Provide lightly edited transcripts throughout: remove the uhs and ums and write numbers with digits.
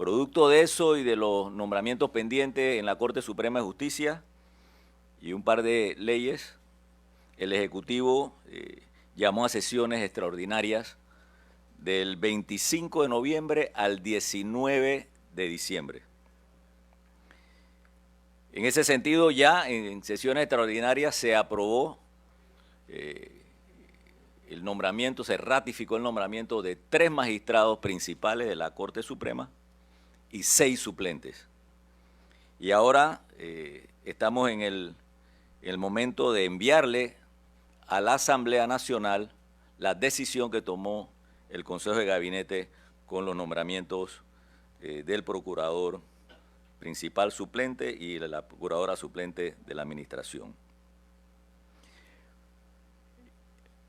Producto de eso y de los nombramientos pendientes en la Corte Suprema de Justicia y un par de leyes, el Ejecutivo llamó a sesiones extraordinarias del 25 de noviembre al 19 de diciembre. En ese sentido, ya en sesiones extraordinarias se aprobó el nombramiento, se ratificó el nombramiento de 3 magistrados principales de la Corte Suprema y 6 suplentes. Y ahora estamos en el momento de enviarle a la Asamblea Nacional la decisión que tomó el Consejo de Gabinete con los nombramientos del procurador principal suplente y de la procuradora suplente de la Administración.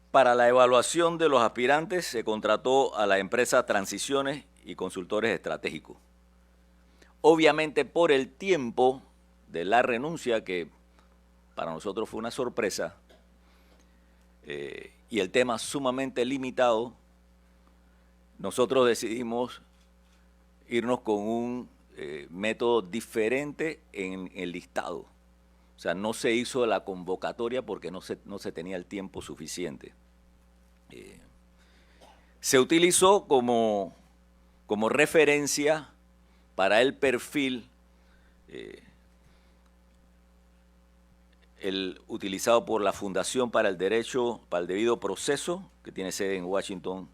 Para la evaluación de los aspirantes se contrató a la empresa Transiciones y Consultores Estratégicos. Obviamente por el tiempo de la renuncia, que para nosotros fue una sorpresa, y el tema sumamente limitado, nosotros decidimos irnos con un método diferente en el listado. O sea, no se hizo la convocatoria porque no se tenía el tiempo suficiente. Se utilizó como referencia para el perfil el utilizado por la Fundación para el Derecho, para el Debido Proceso, que tiene sede en Washington,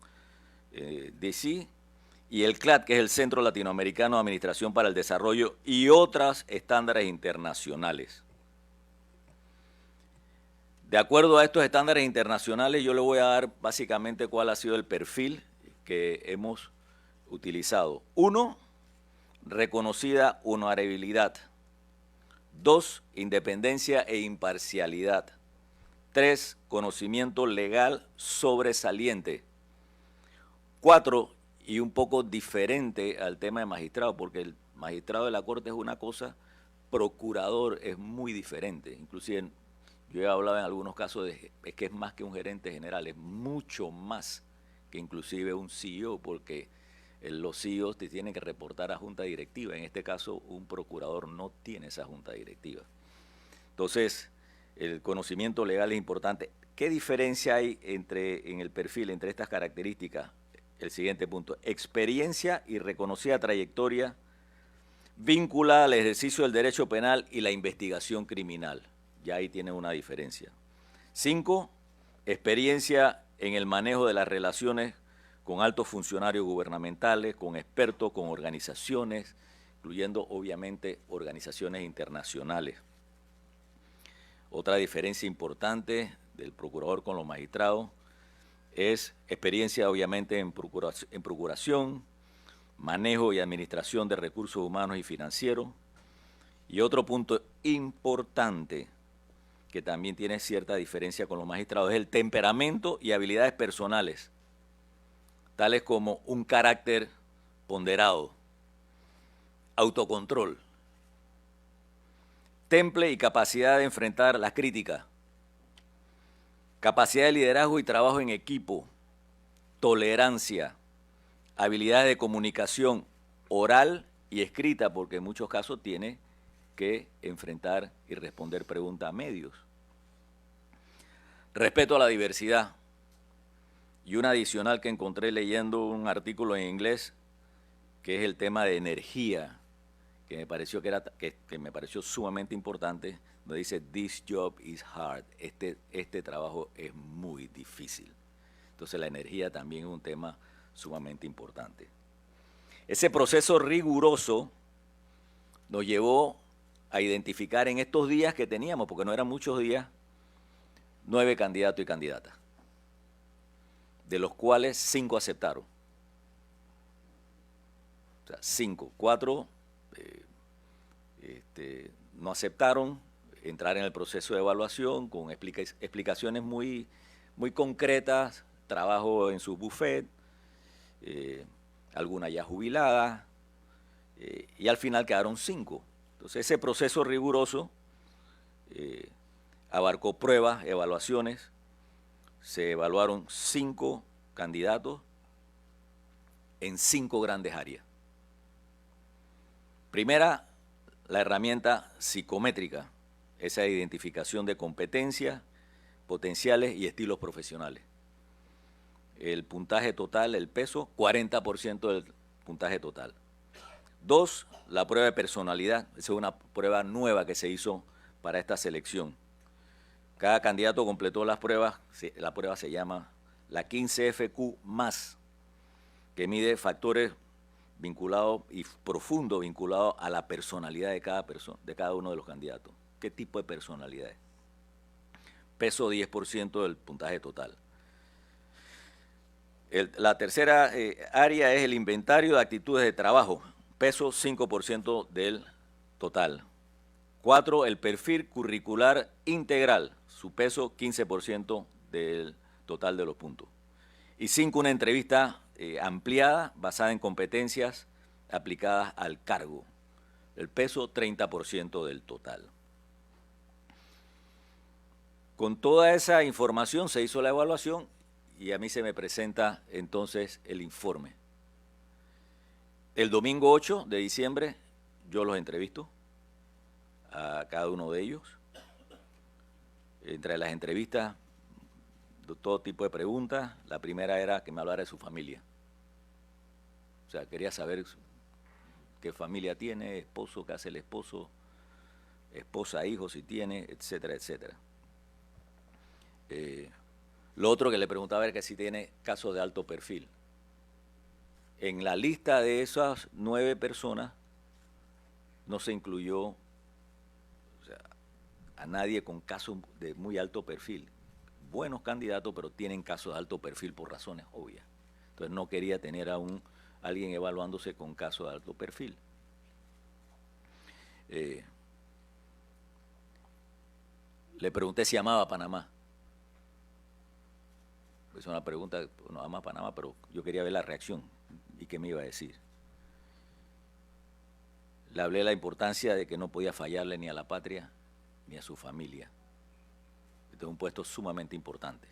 D.C., y el CLAD, que es el Centro Latinoamericano de Administración para el Desarrollo, y otros estándares internacionales. De acuerdo a estos estándares internacionales, yo le voy a dar básicamente cuál ha sido el perfil que hemos utilizado. 1, reconocida honorabilidad. 2, independencia e imparcialidad. 3, conocimiento legal sobresaliente. 4, y un poco diferente al tema de magistrado, porque el magistrado de la Corte es una cosa, procurador es muy diferente. Inclusive yo he hablado en algunos casos de que es más que un gerente general, es mucho más que inclusive un CEO, porque los CEOs te tienen que reportar a junta directiva. En este caso, un procurador no tiene esa junta directiva. Entonces, el conocimiento legal es importante. ¿Qué diferencia hay en el perfil, entre estas características? El siguiente punto: experiencia y reconocida trayectoria vinculada al ejercicio del derecho penal y la investigación criminal. Ya ahí tiene una diferencia. 5, experiencia en el manejo de las relaciones con altos funcionarios gubernamentales, con expertos, con organizaciones, incluyendo obviamente organizaciones internacionales. Otra diferencia importante del procurador con los magistrados es experiencia obviamente en procuración, manejo y administración de recursos humanos y financieros. Y otro punto importante que también tiene cierta diferencia con los magistrados es el temperamento y habilidades personales, tales como un carácter ponderado, autocontrol, temple y capacidad de enfrentar las críticas, capacidad de liderazgo y trabajo en equipo, tolerancia, habilidades de comunicación oral y escrita, porque en muchos casos tiene que enfrentar y responder preguntas a medios. Respeto a la diversidad. Y una adicional que encontré leyendo un artículo en inglés, que es el tema de energía, que me pareció, que me pareció sumamente importante, donde dice, "This job is hard", este trabajo es muy difícil. Entonces la energía también es un tema sumamente importante. Ese proceso riguroso nos llevó a identificar en estos días que teníamos, porque no eran muchos días, 9 candidatos y candidatas, de los cuales 5 aceptaron. O sea, 5, 4 no aceptaron entrar en el proceso de evaluación con explicaciones muy concretas, trabajo en su buffet, algunas ya jubiladas, y al final quedaron 5. Entonces ese proceso riguroso abarcó pruebas, evaluaciones, se evaluaron 5 candidatos en 5 grandes áreas. Primera, la herramienta psicométrica, esa identificación de competencias, potenciales y estilos profesionales. El puntaje total, el peso, 40% del puntaje total. 2, la prueba de personalidad. Esa es una prueba nueva que se hizo para esta selección. Cada candidato completó las pruebas. La prueba se llama la 15FQ+, que mide factores vinculados y profundos vinculados a la personalidad de cada persona, de cada uno de los candidatos. ¿Qué tipo de personalidad es? Peso 10% del puntaje total. La tercera área es el inventario de actitudes de trabajo. Peso 5% del total. 4, el perfil curricular integral. Su peso 15% del total de los puntos. Y 5, una entrevista ampliada basada en competencias aplicadas al cargo. El peso 30% del total. Con toda esa información se hizo la evaluación y a mí se me presenta entonces el informe. El domingo 8 de diciembre yo los entrevisto a cada uno de ellos. Entre las entrevistas, todo tipo de preguntas. La primera era que me hablara de su familia. O sea, quería saber qué familia tiene, esposo, qué hace el esposo, esposa, hijos, si tiene, etcétera, etcétera. Lo otro que le preguntaba era que si tiene casos de alto perfil. En la lista de esas 9 personas no se incluyó, o sea, a nadie con casos de muy alto perfil. Buenos candidatos, pero tienen casos de alto perfil por razones obvias. Entonces no quería tener a alguien evaluándose con casos de alto perfil. Le pregunté si amaba a Panamá. Es una pregunta, no ama a Panamá, pero yo quería ver la reacción y qué me iba a decir. Le hablé de la importancia de que no podía fallarle ni a la patria ni a su familia. Este es un puesto sumamente importante.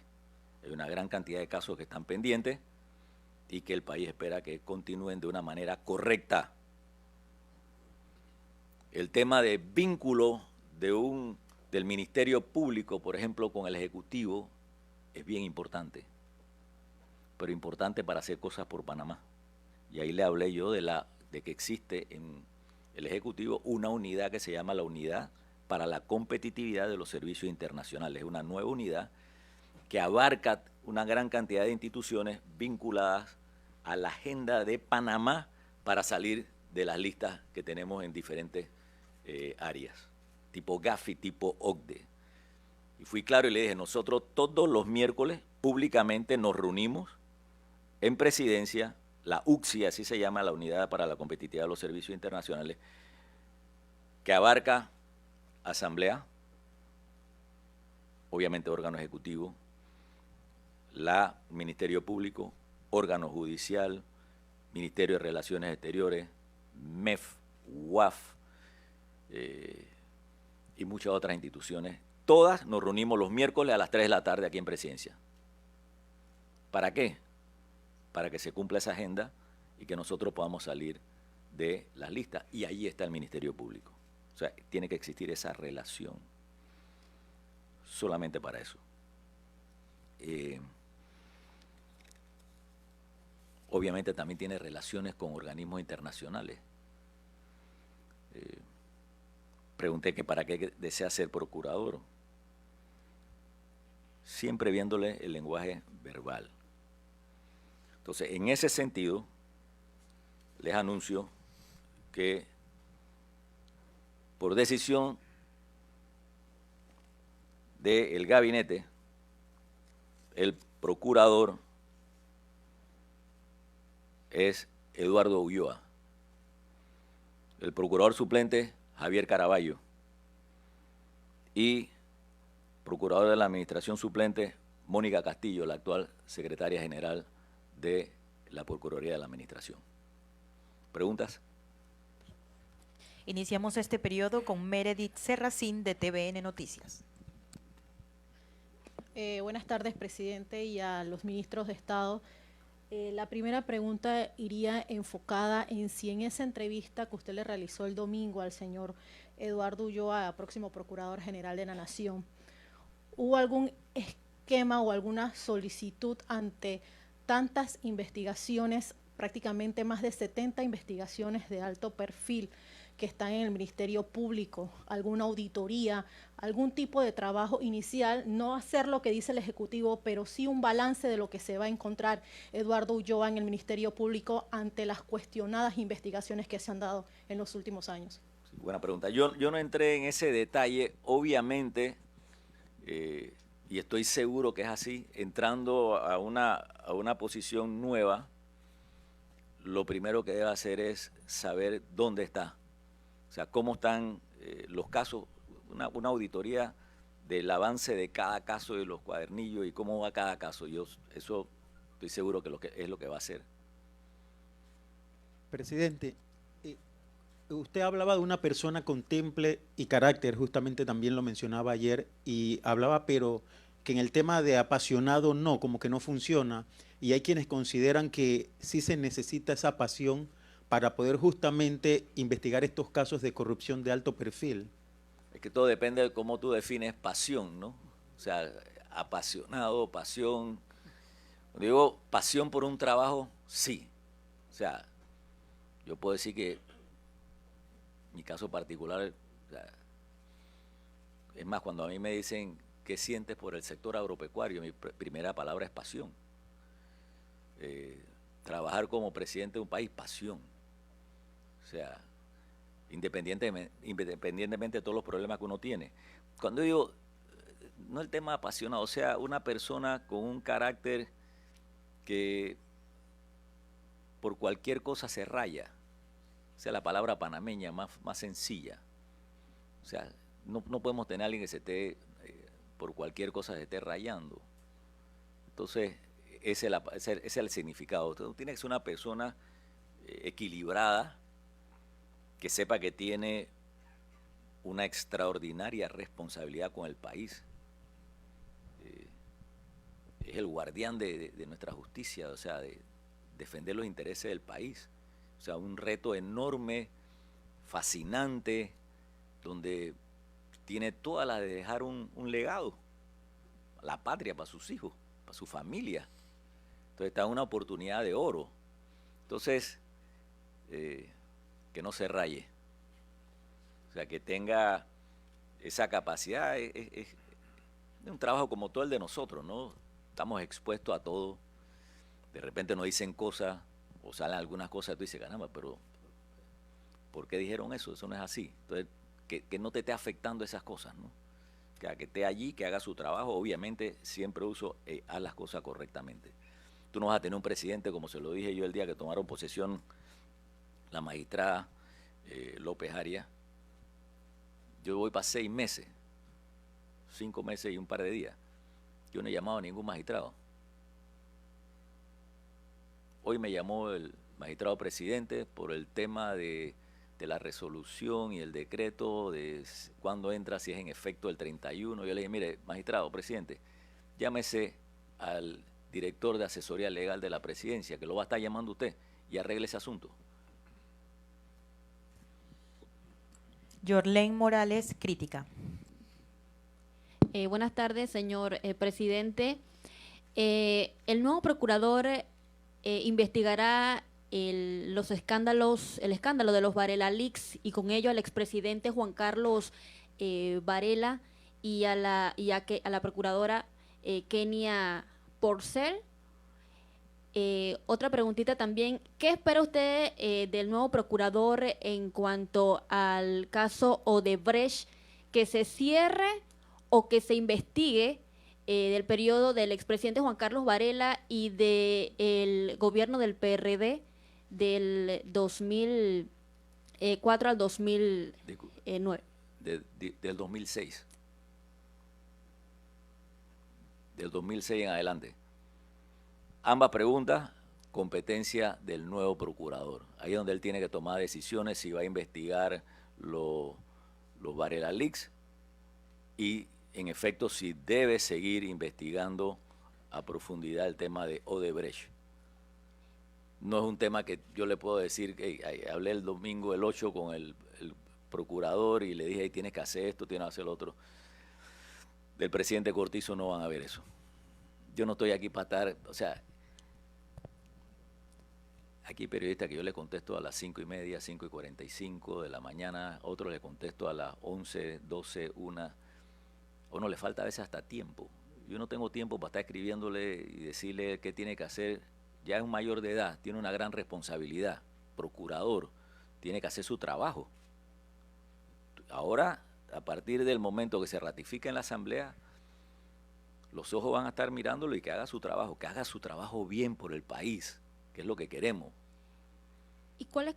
Hay una gran cantidad de casos que están pendientes y que el país espera que continúen de una manera correcta. El tema de vínculo del Ministerio Público, por ejemplo, con el Ejecutivo, es bien importante, pero importante para hacer cosas por Panamá. Y ahí le hablé yo de que existe en el Ejecutivo una unidad que se llama la Unidad para la Competitividad de los Servicios Internacionales. Es una nueva unidad que abarca una gran cantidad de instituciones vinculadas a la agenda de Panamá para salir de las listas que tenemos en diferentes áreas, tipo Gafi, tipo OCDE. Y fui claro y le dije, nosotros todos los miércoles públicamente nos reunimos en presidencia, la UCSI, así se llama, la Unidad para la Competitividad de los Servicios Internacionales, que abarca asamblea, obviamente órgano ejecutivo, Ministerio Público, órgano judicial, Ministerio de Relaciones Exteriores, MEF, UAF y muchas otras instituciones. Todas nos reunimos los miércoles a las 3 de la tarde aquí en Presidencia. ¿Para qué? Para que se cumpla esa agenda y que nosotros podamos salir de las listas. Y ahí está el Ministerio Público. O sea, tiene que existir esa relación. Solamente para eso. Obviamente también tiene relaciones con organismos internacionales. Pregunté que para qué desea ser procurador. Siempre viéndole el lenguaje verbal. Entonces, en ese sentido, les anuncio que por decisión del gabinete, el procurador es Eduardo Ulloa. El procurador suplente, Javier Caraballo. Y procurador de la Administración suplente, Mónica Castillo, la actual secretaria general de la Procuraduría de la Administración. ¿Preguntas? Iniciamos este periodo con Meredith Serracín de TVN Noticias. Buenas tardes, presidente, y a los ministros de Estado. La primera pregunta iría enfocada en si en esa entrevista que usted le realizó el domingo al señor Eduardo Ulloa, próximo Procurador General de la Nación, ¿hubo algún esquema o alguna solicitud ante tantas investigaciones, prácticamente más de 70 investigaciones de alto perfil que están en el Ministerio Público, alguna auditoría, algún tipo de trabajo inicial, no hacer lo que dice el Ejecutivo, pero sí un balance de lo que se va a encontrar Eduardo Ulloa en el Ministerio Público ante las cuestionadas investigaciones que se han dado en los últimos años? Sí, buena pregunta. Yo no entré en ese detalle, obviamente, y estoy seguro que es así, entrando a una posición nueva, lo primero que debe hacer es saber dónde está. O sea, cómo están los casos, una auditoría del avance de cada caso de los cuadernillos y cómo va cada caso. Eso estoy seguro que es lo que va a hacer. Presidente, usted hablaba de una persona con temple y carácter, justamente también lo mencionaba ayer, y hablaba, pero que en el tema de apasionado no, como que no funciona, y hay quienes consideran que sí se necesita esa pasión para poder justamente investigar estos casos de corrupción de alto perfil. Es que todo depende de cómo tú defines pasión, ¿no? O sea, apasionado, pasión. Cuando digo pasión por un trabajo, sí. O sea, yo puedo decir que mi caso particular, o sea, es más, cuando a mí me dicen qué sientes por el sector agropecuario, mi primera palabra es pasión. Trabajar como presidente de un país, pasión. O sea, independientemente de todos los problemas que uno tiene. Cuando digo, no el tema apasionado, o sea, una persona con un carácter que por cualquier cosa se raya. O sea, la palabra panameña más sencilla. O sea, no podemos tener a alguien que se esté, por cualquier cosa se esté rayando. Entonces, ese es el significado. Entonces, tiene que ser una persona equilibrada, que sepa que tiene una extraordinaria responsabilidad con el país. Es el guardián de nuestra justicia, o sea, de defender los intereses del país. O sea, un reto enorme, fascinante, donde tiene toda la de dejar un legado a la patria, para sus hijos, para su familia. Entonces está en una oportunidad de oro. Entonces, que no se raye. O sea, que tenga esa capacidad. Es un trabajo como todo el de nosotros, ¿no? Estamos expuestos a todo. De repente nos dicen cosas, o salen algunas cosas, tú dices, caramba, pero ¿por qué dijeron eso? Eso no es así. Entonces, que no te esté afectando esas cosas, ¿no? Que esté allí, que haga su trabajo. Obviamente, siempre haz las cosas correctamente. Tú no vas a tener un presidente, como se lo dije yo el día que tomaron posesión la magistrada López Arias. Yo voy para 6 meses, 5 meses y un par de días. Yo no he llamado a ningún magistrado. Hoy me llamó el magistrado presidente por el tema de la resolución y el decreto de cuándo entra, si es en efecto el 31. Yo le dije, mire, magistrado presidente, llámese al director de asesoría legal de la presidencia, que lo va a estar llamando usted, y arregle ese asunto. Yorlén Morales, crítica. Buenas tardes, señor presidente. El nuevo procurador investigará el escándalo de los Varela Leaks y con ello al expresidente Juan Carlos Varela y a la procuradora Kenia Porcel. Otra preguntita también, ¿qué espera usted del nuevo procurador en cuanto al caso Odebrecht, que se cierre o que se investigue del periodo del expresidente Juan Carlos Varela y del gobierno del PRD del 2004 al 2009? Del 2006. Del 2006 en adelante. Ambas preguntas, competencia del nuevo procurador. Ahí es donde él tiene que tomar decisiones si va a investigar los Varela Leaks y, en efecto, si debe seguir investigando a profundidad el tema de Odebrecht. no es un tema que yo le puedo decir que hablé el domingo el 8 con el procurador y le dije, hey, tienes que hacer esto, tienes que hacer lo otro. Del presidente Cortizo no van a ver eso. Yo no estoy aquí para estar, o sea, aquí hay periodistas que yo le contesto a las 5:30, 5:45 de la mañana, otros le contesto a las 11, 12, 1. A uno le falta a veces hasta tiempo. Yo no tengo tiempo para estar escribiéndole y decirle qué tiene que hacer. Ya es un mayor de edad, tiene una gran responsabilidad. Procurador, tiene que hacer su trabajo. Ahora, a partir del momento que se ratifique en la Asamblea, los ojos van a estar mirándolo y que haga su trabajo bien por el país, que es lo que queremos. ¿Y cuáles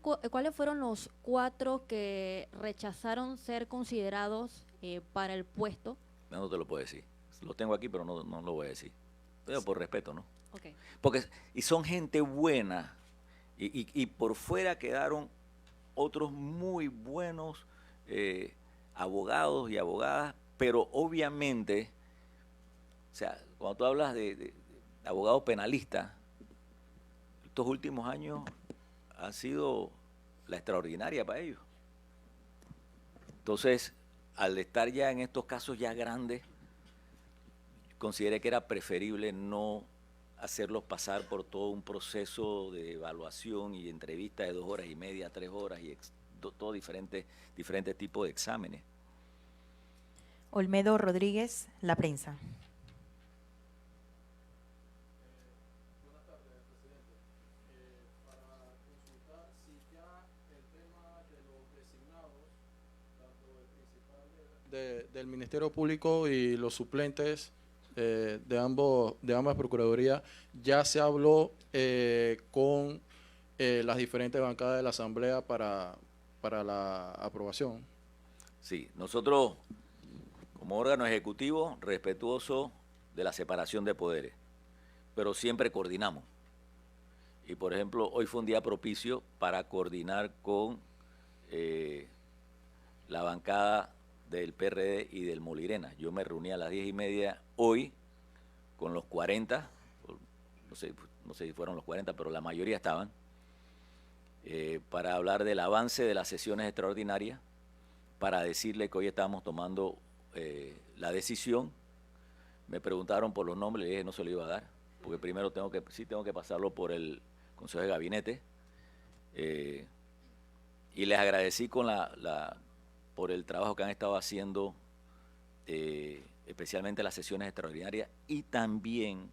fueron los 4 que rechazaron ser considerados para el puesto? No te lo puedo decir. Lo tengo aquí, pero no lo voy a decir. Pero por respeto, ¿no? Okay. Porque, y son gente buena, y por fuera quedaron otros muy buenos abogados y abogadas, pero obviamente, o sea, cuando tú hablas de abogados penalistas, estos últimos años han sido la extraordinaria para ellos. Entonces, al estar ya en estos casos ya grandes, consideré que era preferible no hacerlos pasar por todo un proceso de evaluación y entrevista de 2 horas y media, 3 horas y todo diferentes tipos de exámenes. Olmedo Rodríguez, La Prensa. Buenas tardes, presidente. Para consultar si ya el tema de los designados, tanto el principal del Ministerio Público y los suplentes de ambas procuradurías, ya se habló con las diferentes bancadas de la Asamblea para la aprobación. Sí, nosotros como órgano ejecutivo respetuoso de la separación de poderes, pero siempre coordinamos. Y por ejemplo, hoy fue un día propicio para coordinar con la bancada del PRD y del Molirena. Yo me reuní a las 10:30 hoy con los 40, no sé si fueron los 40, pero la mayoría estaban, para hablar del avance de las sesiones extraordinarias, para decirle que hoy estábamos tomando la decisión. Me preguntaron por los nombres, le dije no se lo iba a dar, porque primero tengo que pasarlo por el Consejo de Gabinete, y les agradecí por el trabajo que han estado haciendo, especialmente las sesiones extraordinarias y también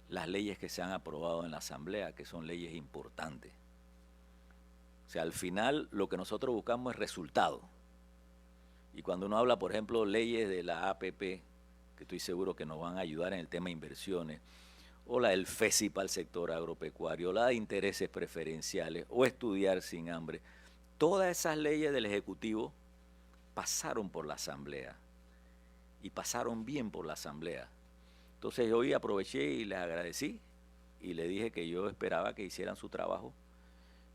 las leyes que se han aprobado en la Asamblea, que son leyes importantes. O sea, al final lo que nosotros buscamos es resultado. Y cuando uno habla, por ejemplo, leyes de la APP, que estoy seguro que nos van a ayudar en el tema de inversiones, o la del FESI para el sector agropecuario, la de intereses preferenciales, o estudiar sin hambre, todas esas leyes del Ejecutivo pasaron por la Asamblea, y pasaron bien por la Asamblea. Entonces hoy aproveché y les agradecí, y les dije que yo esperaba que hicieran su trabajo,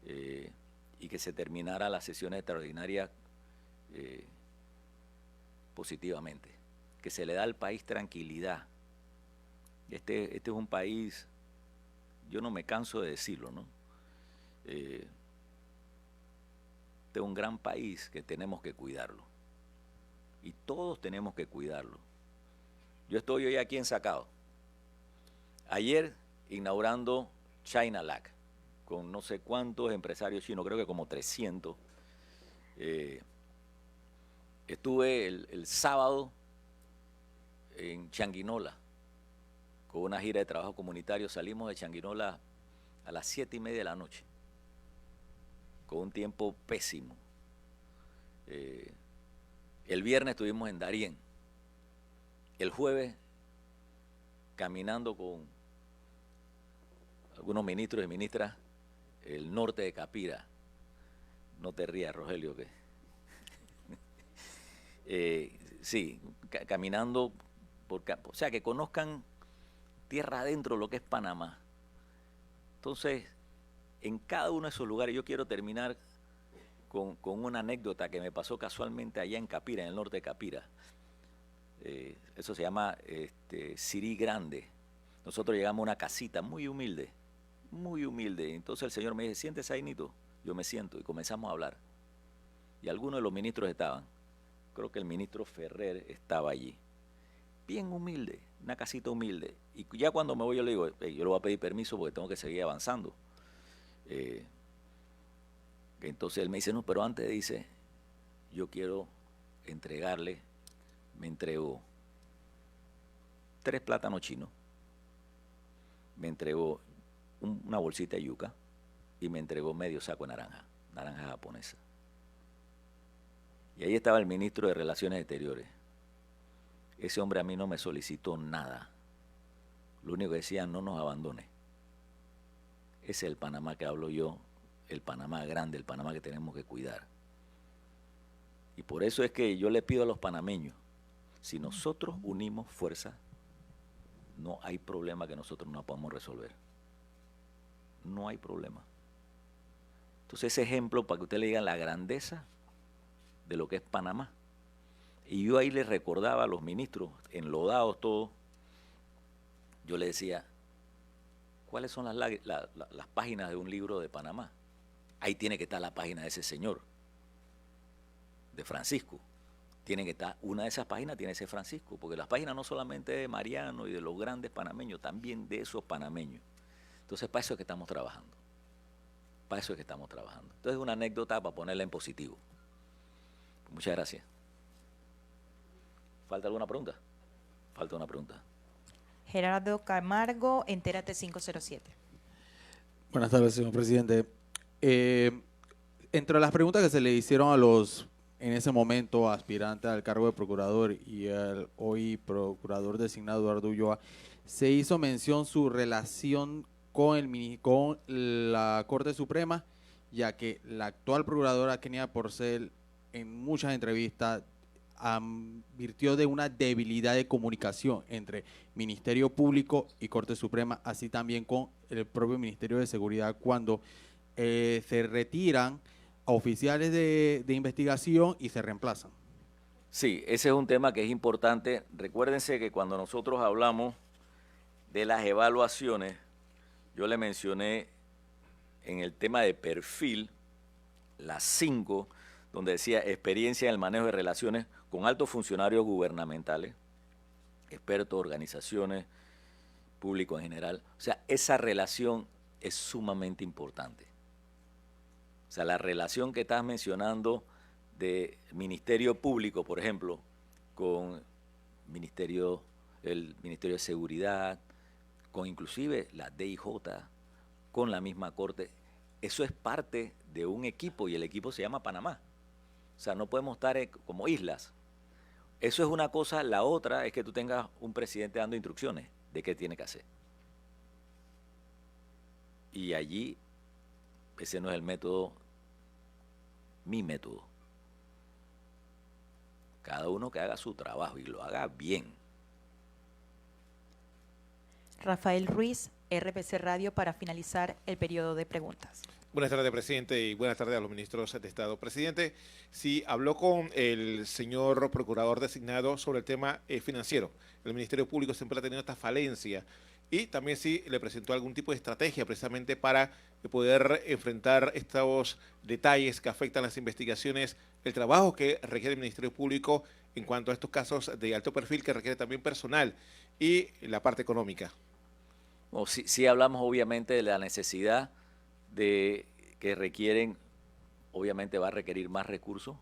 y que se terminara las sesiones extraordinarias positivamente, que se le da al país tranquilidad. Este es un país, yo no me canso de decirlo, ¿no? Este es un gran país que tenemos que cuidarlo, y todos tenemos que cuidarlo. Yo estoy hoy aquí en Sacao, ayer inaugurando China Lac, con no sé cuántos empresarios chinos, creo que como 300. Estuve el sábado en Changuinola con una gira de trabajo comunitario. Salimos de Changuinola a las 7:30 de la noche, con un tiempo pésimo. El viernes estuvimos en Darién. El jueves, caminando con algunos ministros y ministras, el norte de Capira. No te rías, Rogelio, que sí, caminando o sea, que conozcan tierra adentro lo que es Panamá. Entonces, en cada uno de esos lugares, yo quiero terminar con una anécdota que me pasó casualmente allá en Capira, en el norte de Capira. Eso se llama Sirí Grande. Nosotros llegamos a una casita muy humilde, muy humilde. Entonces el señor me dice, siéntese ahí, Nito. Yo me siento y comenzamos a hablar. Y algunos de los ministros estaban. Creo que el ministro Ferrer estaba allí. Bien humilde, una casita humilde. Y ya cuando me voy yo le digo, hey, yo le voy a pedir permiso porque tengo que seguir avanzando. Entonces él me dice, no, pero antes dice, yo quiero entregarle, me entregó 3 plátanos chinos, me entregó una bolsita de yuca y me entregó medio saco de naranja japonesa. Y ahí estaba el ministro de Relaciones Exteriores. Ese hombre a mí no me solicitó nada. Lo único que decía, no nos abandone. Ese es el Panamá que hablo yo, el Panamá grande, el Panamá que tenemos que cuidar. Y por eso es que yo le pido a los panameños, si nosotros unimos fuerza, no hay problema que nosotros no podamos resolver. No hay problema. Entonces ese ejemplo para que usted le diga la grandeza de lo que es Panamá. Y yo ahí les recordaba a los ministros, enlodados todos, yo les decía, ¿cuáles son las páginas de un libro de Panamá? Ahí tiene que estar la página de ese señor, de Francisco. Tiene que estar, una de esas páginas tiene ese Francisco, porque las páginas no solamente de Mariano y de los grandes panameños, también de esos panameños. Entonces, para eso es que estamos trabajando. Para eso es que estamos trabajando. Entonces, una anécdota para ponerla en positivo. Muchas gracias. ¿Falta alguna pregunta? Falta una pregunta. Gerardo Camargo, Entérate 507. Buenas tardes, señor presidente. Entre las preguntas que se le hicieron a los, en ese momento, aspirantes al cargo de procurador y al hoy procurador designado Eduardo Ulloa, se hizo mención su relación con la Corte Suprema, ya que la actual procuradora Kenia Porcel en muchas entrevistas advirtió de una debilidad de comunicación entre Ministerio Público y Corte Suprema, así también con el propio Ministerio de Seguridad cuando se retiran a oficiales de investigación y se reemplazan. Sí, ese es un tema que es importante. Recuérdense que cuando nosotros hablamos de las evaluaciones, yo le mencioné en el tema de perfil, las 5, donde decía experiencia en el manejo de relaciones con altos funcionarios gubernamentales, expertos, organizaciones, público en general. O sea, esa relación es sumamente importante. O sea, la relación que estás mencionando de Ministerio Público, por ejemplo, con el Ministerio de Seguridad, con inclusive la DIJ, con la misma Corte, eso es parte de un equipo y el equipo se llama Panamá. O sea, no podemos estar como islas. Eso es una cosa. La otra es que tú tengas un presidente dando instrucciones de qué tiene que hacer. Y allí, ese no es el método, mi método. Cada uno que haga su trabajo y lo haga bien. Rafael Ruiz, RPC Radio, para finalizar el periodo de preguntas. Buenas tardes, presidente, y buenas tardes a los ministros de Estado. Presidente, sí, habló con el señor procurador designado sobre el tema financiero. El Ministerio Público siempre ha tenido esta falencia y también sí le presentó algún tipo de estrategia precisamente para poder enfrentar estos detalles que afectan las investigaciones, el trabajo que requiere el Ministerio Público en cuanto a estos casos de alto perfil que requiere también personal y la parte económica. Bueno, sí hablamos obviamente de la necesidad de que requieren, obviamente va a requerir más recursos,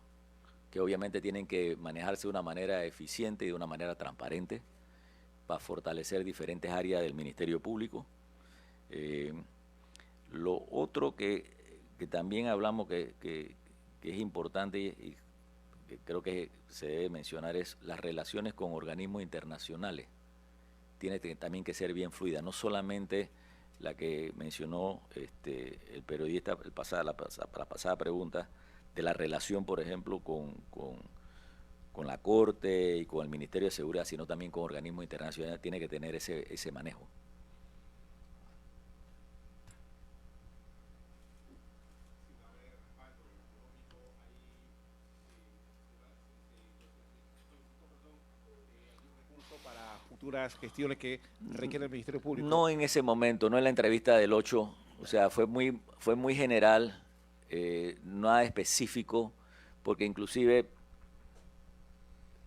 que obviamente tienen que manejarse de una manera eficiente y de una manera transparente para fortalecer diferentes áreas del Ministerio Público. Lo otro que también hablamos que es importante y que creo que se debe mencionar es las relaciones con organismos internacionales. Tiene también que ser bien fluida, no solamente la que mencionó el periodista, la pasada pregunta, de la relación, por ejemplo, con la Corte y con el Ministerio de Seguridad, sino también con organismos internacionales, tiene que tener ese manejo. Para futuras gestiones que requiere el Ministerio Público. No en ese momento, no en la entrevista del 8, O sea, fue muy general, nada específico, porque inclusive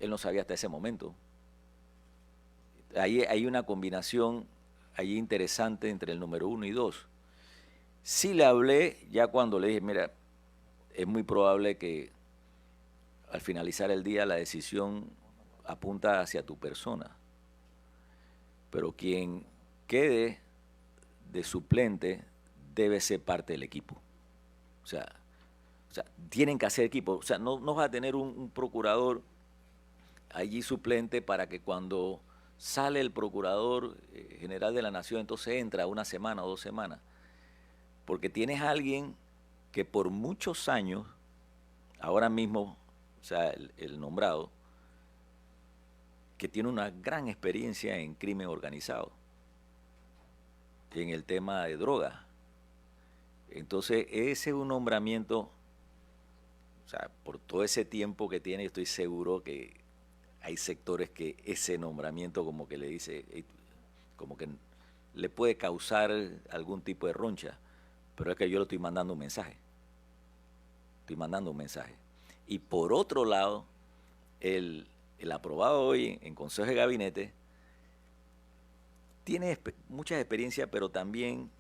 él no sabía hasta ese momento. Ahí hay una combinación allí interesante entre el número 1 y 2. Sí le hablé ya cuando le dije, mira, es muy probable que al finalizar el día la decisión apunta hacia tu persona, pero quien quede de suplente debe ser parte del equipo. O sea, tienen que hacer equipo. O sea, no vas a tener un procurador allí suplente para que cuando sale el procurador general de la Nación, entonces entra una semana o 2 semanas. Porque tienes a alguien que por muchos años, ahora mismo, o sea, el nombrado, que tiene una gran experiencia en crimen organizado, en el tema de drogas. Entonces, ese es un nombramiento, o sea, por todo ese tiempo que tiene, estoy seguro que hay sectores que ese nombramiento como que le dice, como que le puede causar algún tipo de roncha, pero es que yo le estoy mandando un mensaje. Estoy mandando un mensaje. Y por otro lado, el aprobado hoy en Consejo de Gabinete tiene mucha experiencia, pero también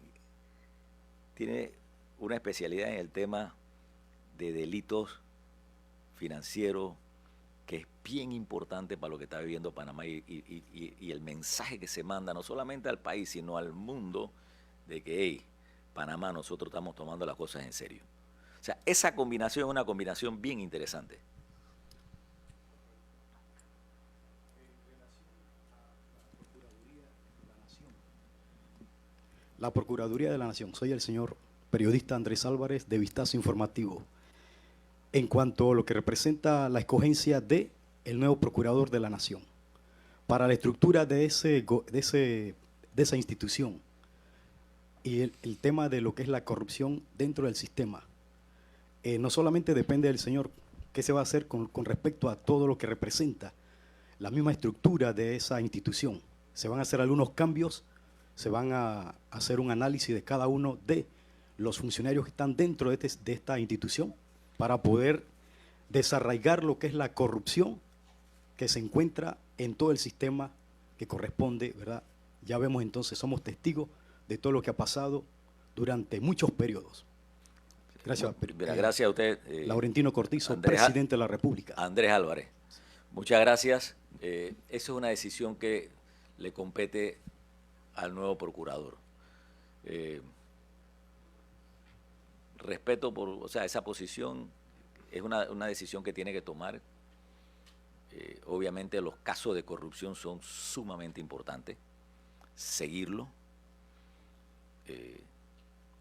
tiene una especialidad en el tema de delitos financieros, que es bien importante para lo que está viviendo Panamá y el mensaje que se manda no solamente al país, sino al mundo, de que, hey, Panamá, nosotros estamos tomando las cosas en serio. O sea, esa combinación es una combinación bien interesante. La Procuraduría de la Nación. Soy el señor periodista Andrés Álvarez de Vistazo Informativo. En cuanto a lo que representa la escogencia de el nuevo Procurador de la Nación, para la estructura de esa institución y el tema de lo que es la corrupción dentro del sistema, no solamente depende del señor qué se va a hacer con respecto a todo lo que representa la misma estructura de esa institución. Se van a hacer algunos cambios, se van a hacer un análisis de cada uno de los funcionarios que están dentro de esta institución para poder desarraigar lo que es la corrupción que se encuentra en todo el sistema que corresponde, ¿verdad? Ya vemos entonces, somos testigos de todo lo que ha pasado durante muchos periodos. Gracias. Gracias a usted. Laurentino Cortizo, presidente de la República. Andrés Álvarez, muchas gracias. Esa es una decisión que le compete al nuevo procurador. Respeto por, o sea, esa posición es una decisión que tiene que tomar. Obviamente los casos de corrupción son sumamente importantes. Seguirlo.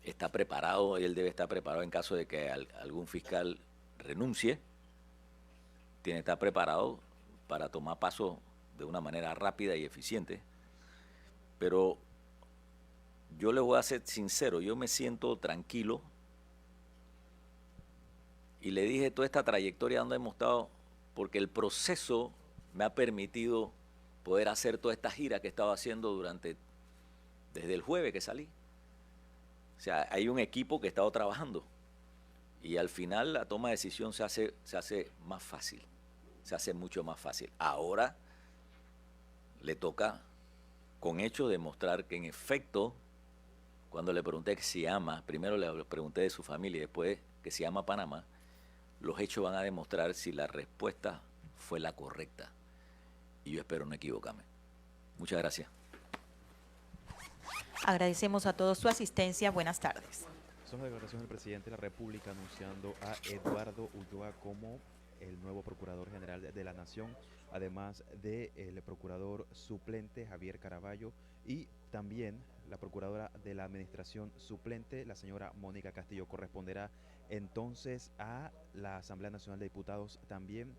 Está preparado, él debe estar preparado en caso de que algún fiscal renuncie. Tiene que estar preparado para tomar pasos de una manera rápida y eficiente. Pero yo le voy a ser sincero, yo me siento tranquilo. Y le dije toda esta trayectoria donde hemos estado, porque el proceso me ha permitido poder hacer toda esta gira que he estado haciendo desde el jueves que salí. O sea, hay un equipo que ha estado trabajando y al final la toma de decisión se hace más fácil, se hace mucho más fácil. Ahora le toca con hechos demostrar que en efecto, cuando le pregunté que si ama, primero le pregunté de su familia y después que si ama Panamá, los hechos van a demostrar si la respuesta fue la correcta. Y yo espero no equivocarme. Muchas gracias. Agradecemos a todos su asistencia. Buenas tardes. Son las declaraciones del presidente de la República anunciando a Eduardo Ulloa como el nuevo Procurador General de la Nación, además del procurador suplente Javier Caraballo y también la procuradora de la Administración suplente, la señora Mónica Castillo. Corresponderá entonces a la Asamblea Nacional de Diputados también